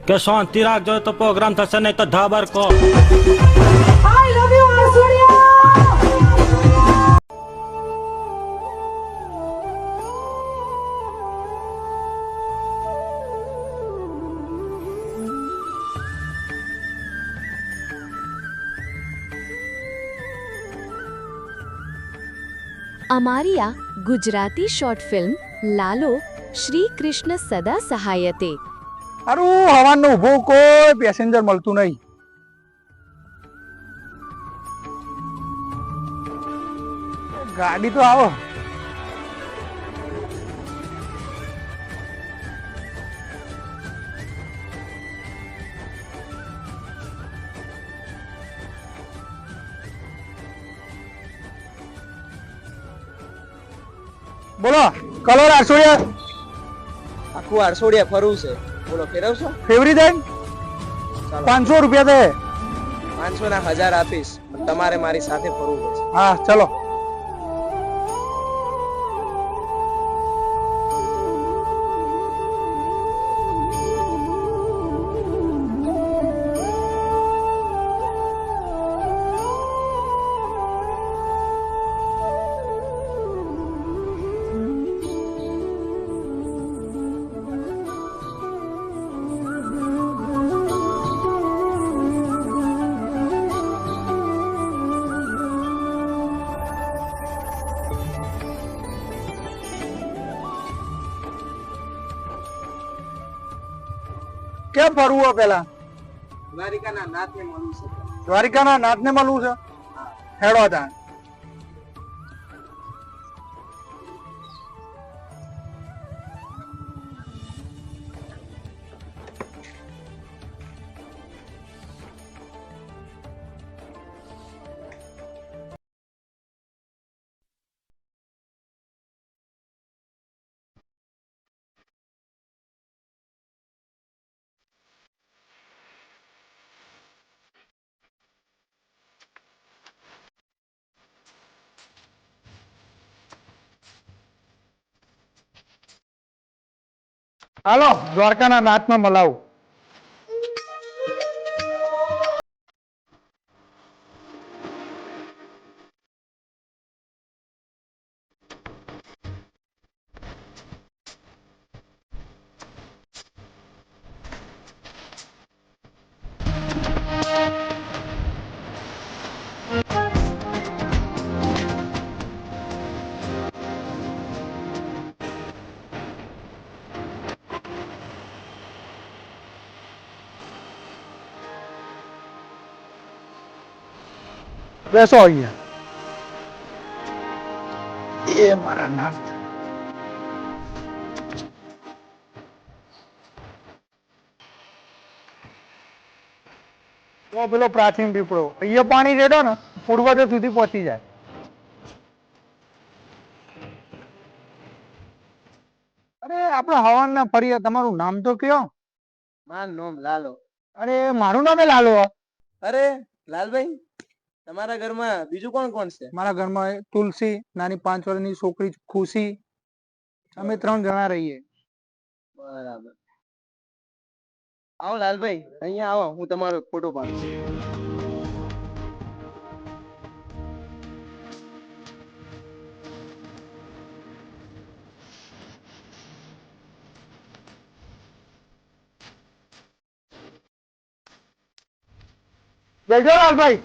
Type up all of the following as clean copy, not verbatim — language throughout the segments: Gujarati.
કે શાંતિ રાખજો તો પ્રોગ્રામ થશે, નહીં તો ધાબર કો. આઈ લવ યુ આસુડિયા. અમારી આ ગુજરાતી શોર્ટ ફિલ્મ લાલો શ્રી કૃષ્ણ સદા સહાયતે. અરું હવાનું ઊભું કોઈ પેસેન્જર મળતું નહીં. ગાડી તો આવો. બોલો કલર આરસોડિયા. આખું આરસોડિયા ફરવું છે, બોલો ફેરવશો? ફેવરી દેન ચાલો 500 રૂપિયા દે. 500 ના 1000 આપીશ, પણ તમારે મારી સાથે ફરવું પડશે. હા ચલો. કેમ ફરવું હોય પેલા? દ્વારિકાના નાથને મળવું છે. દ્વારિકાના નાથને મળવું છે. હેડો તા. હાલો દ્વારકાના નાથમાં મલાવું. બેસો અહીંયા. એ મારા નાથ. તો પેલો પ્રાચીન પીપળો અહીંયા પાણી રેડો ને પૂર્વજો સુધી પહોંચી જાય. અરે આપણે હવન ના ફરીએ. તમારું નામ તો કયો? મારું નામ લાલો. અરે મારું નામ લાલો. અરે લાલભાઈ, તમારા ઘરમાં બીજું કોણ કોણ છે? મારા ઘરમાં તુલસી, નાની 5 વર્ષની છોકરી ખુશી, અમે 3 જણા રહીએ. બરાબર. આવો લાલભાઈ, અહીંયા આવો, હું તમારો ફોટો પાડું. બેસો લાલભાઈ.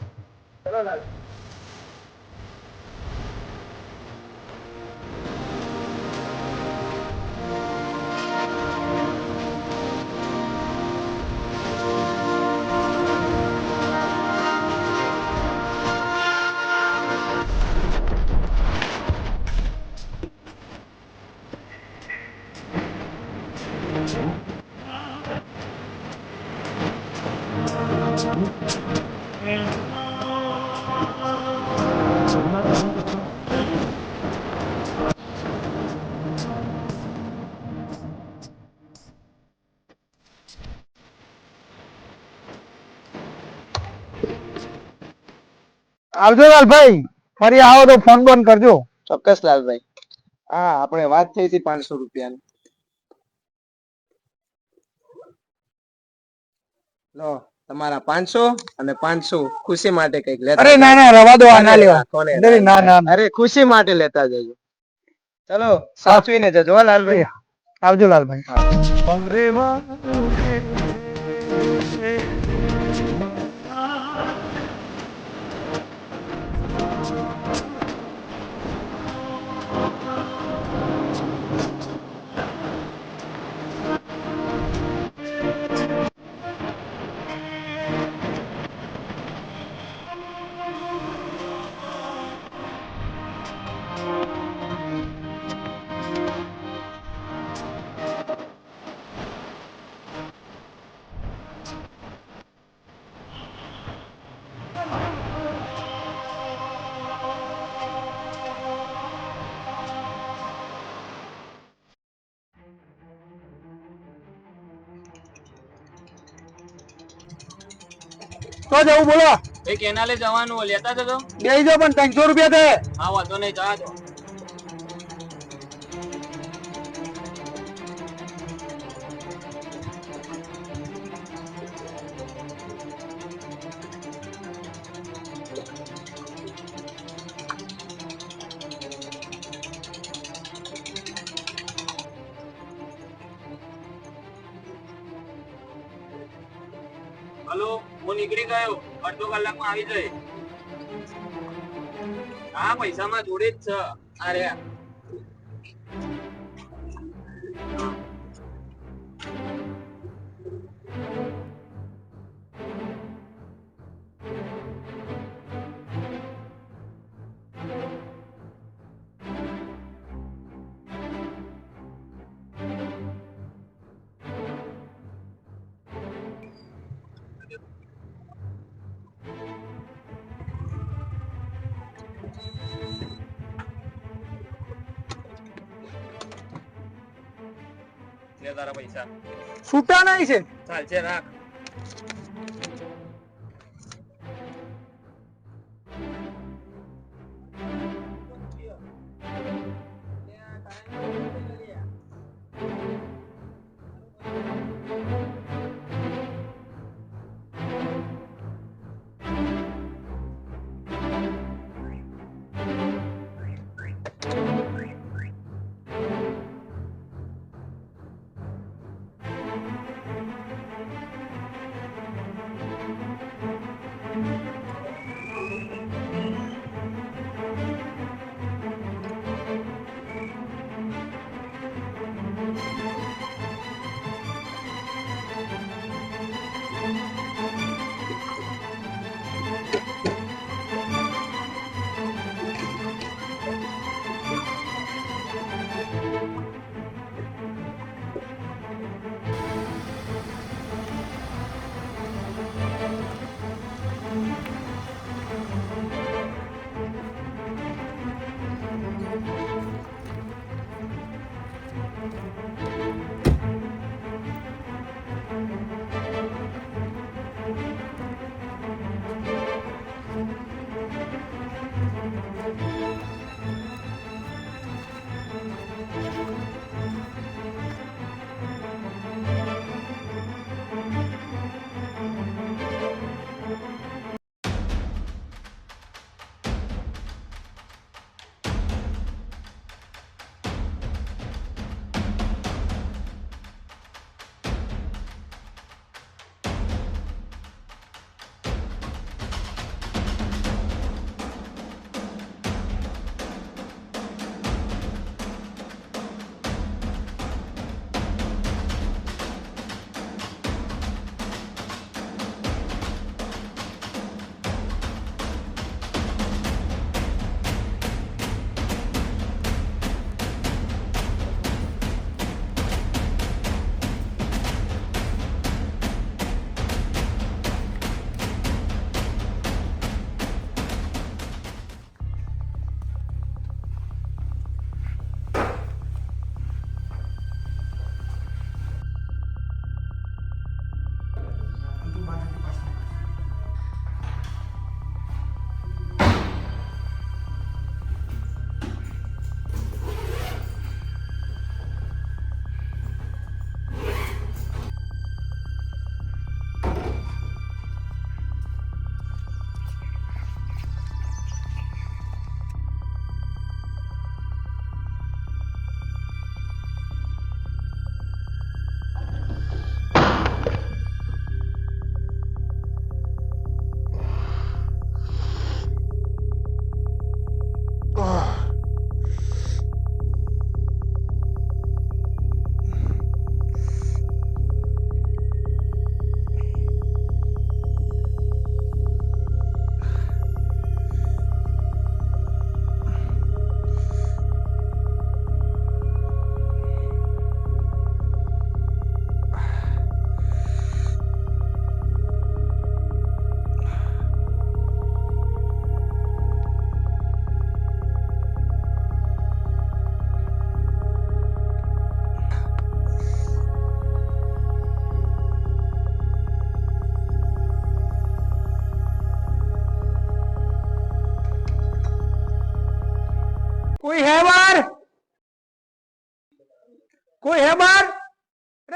ચલો લાલ. આવજો લાલભાઈ, ફરી આવો તો ફોન બંધ કરજો. ચોક્કસ લાલભાઈ. હા, આપણે વાત થઈ હતી 500 રૂપિયાની. લો તમારા 500 અને 500 ખુશી માટે કઈક લેતા અરે ના ના રવા દો આ ના લેવા કોને અરે ના ના અરે ખુશી માટે લેતા જજો ચલો સાચવીને જજો હો લાલભાઈ આવજો લાલભાઈ તો જવું બોલો એક એનાલે જવાનું લેતા જજો. બેસી જાઓ પણ 300 રૂપિયા થશે. હા વાંધો નહીં જવા દો. હલો હું નીકળી ગયો અડધો કલાકમાં આવી જાય. હા પૈસામાં જોડે જ છે. અરે લે તારા પૈસા. છૂટા નહીં છે. ચાલશે રાખ.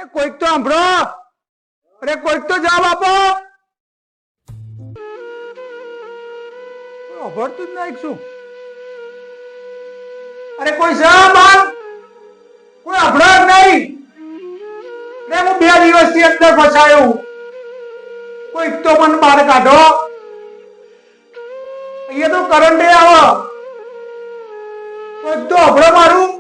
અરે કોઈક તો સાંભળો, અરે કોઈક તો જવાબ આપો. અભરતું જ નહીં શું? અરે કોઈ જવાબ આપ, કોઈ સાંભળો જ નહીં. અરે હું 2 દિવસથી અંદર ફસાયો, કોઈક તો મને બહાર કાઢો. અહીંયા તો કરંટ આવો, કોઈક તો સાંભળો મારું.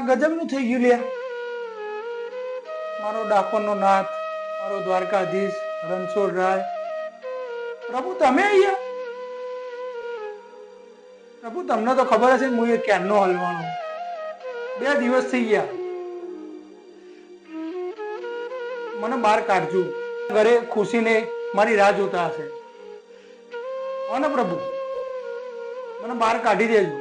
ગજબનું થઈ ગયું લ્યા. મારો ડાકોરનો નાથ, મારો દ્વારકાધીશ રણછોડરાય, પ્રભુ તમે અહીંયા? પ્રભુ તમને તો ખબર હશે હું એ ક્યારનો હલવાનો. 2 દિવસ થઈ ગયા, મને બહાર કાઢજો. ઘરે ખુશીને મારી રાહ જોતા હશે. હો ને પ્રભુ, મને બહાર કાઢી દેજો.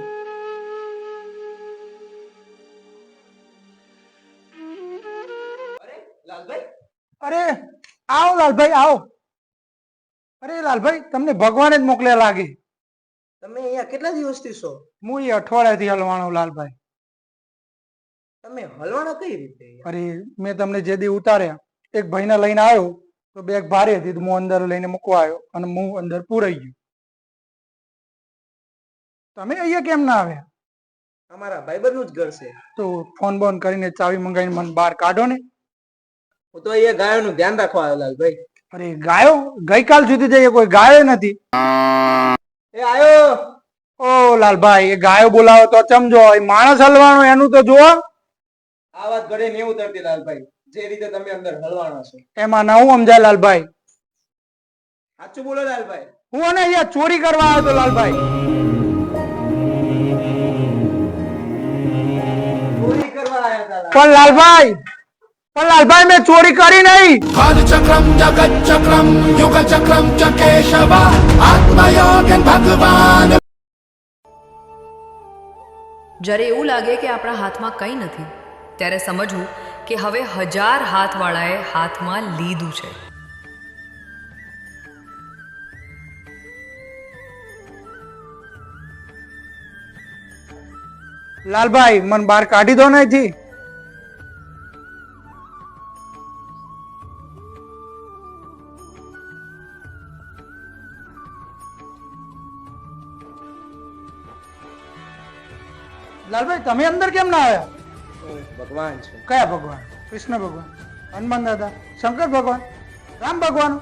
અરે આવો લાલભાઈ, આવો. અરે લાલભાઈ, તમને ભગવાને જ મોકલ્યા લાગે. તમે અહીંયા કેટલા દિવસથી છો? હું એ અઠવાડિયાથી હલવાનો લાલભાઈ. તમે હલવાના કઈ રીતે? અરે મેં તમને જે દી ઉતાર્યા, એક ભાઈને લઈને આવ્યો તો બેગ ભારે હતી તો હું અંદર લઈને મૂકવા આવ્યો અને હું અંદર પૂરાઈ ગયો. તમે અહીંયા કેમ ના આવ્યા? અમારા ભાઈબંધનું જ ઘર છે. તો ફોન બોન કરીને ચાવી મંગાવીને મને બહાર કાઢો ને. હું તો અહીંયા ગાયોનું ધ્યાન રાખવા આવ્યો લાલભાઈ. અરે ગાયો? ગઈકાલ સુધી જઈએ કોઈ ગાયો નથી. એ આયો. ઓ લાલભાઈ, એ ગાયો બોલાવો તો સમજો, માણસ હલવાનો એનું તો જુઓ. આ વાત ઘરે નહીં ઉતરતી લાલભાઈ, જે રીતે તમે અંદર હલવાના છો એમાં ના હું સમજાય લાલભાઈ. સાચું બોલો લાલભાઈ. હું અને અહીંયા ચોરી કરવા આવ્યો તો લાલભાઈ. ચોરી કરવા આવ્યા હતા પણ લાલભાઈ મેં ચોરી કરી નહીં. चक्रम जगत चक्रम युग चक्रम च केशव आत्मयोगन भगवान. જ્યારે એવું લાગે કે આપણા હાથમાં કંઈ નથી, ત્યારે સમજવું કે હવે 1000 હાથવાળાએ હાથમાં લીધું છે. લાલભાઈ મને બહાર કાઢી દો નથી. લાલભાઈ તમે અંદર કેમ ના આવ્યા? હું ભગવાન છું. કયા ભગવાન? કૃષ્ણ ભગવાન, હનુમાન દાદા, શંકર ભગવાન, રામ ભગવાન?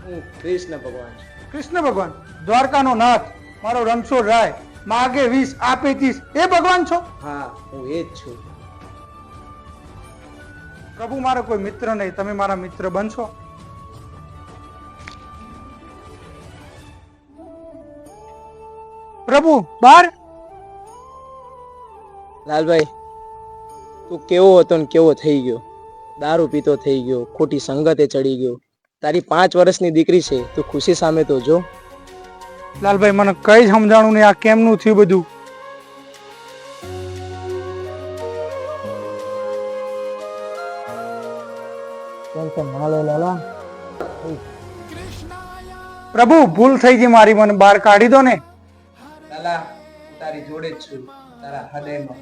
હું કૃષ્ણ ભગવાન છું. કૃષ્ણ ભગવાન, દ્વારકાનો નાથ, મારો રણછોડરાય, માગે 20 આપે 30, એ ભગવાન છો? હા, હું એ જ છું. પ્રભુ મારો કોઈ મિત્ર નહીં, તમે મારા મિત્ર બનશો? પ્રભુ બહાર. લાલભાઈ, તું કેવો હતો ને કેવો થઈ ગયો. દારૂ પીતો થઈ ગયો, ખોટી સંગતે ચડી ગયો. તારી 5 વર્ષની દીકરી છે, તું ખુશી સામે તો જો. લાલભાઈ મને કઈ જ સમજાણું નહીં, આ કેમનું થયું બધું. પ્રભુ ભૂલ થઈ ગઈ મારી, મને બહાર કાઢી દો ને. લાલા, હું તારી જોડે જ છું, તારા હૃદયમાં.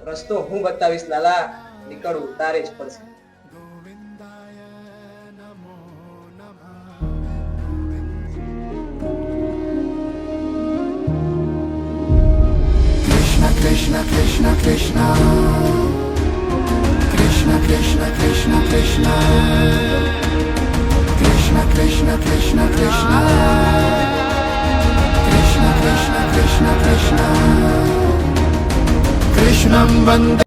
રસ્તો હું બતાવીશ લાલા, નીકળવું તારે જ પડશે. Krishna Krishna Krishna Krishna Krishna Krishna Krishna Krishna Krishna Krishna Krishna Krishna Krishna Krishna Krishna Krishnam Vande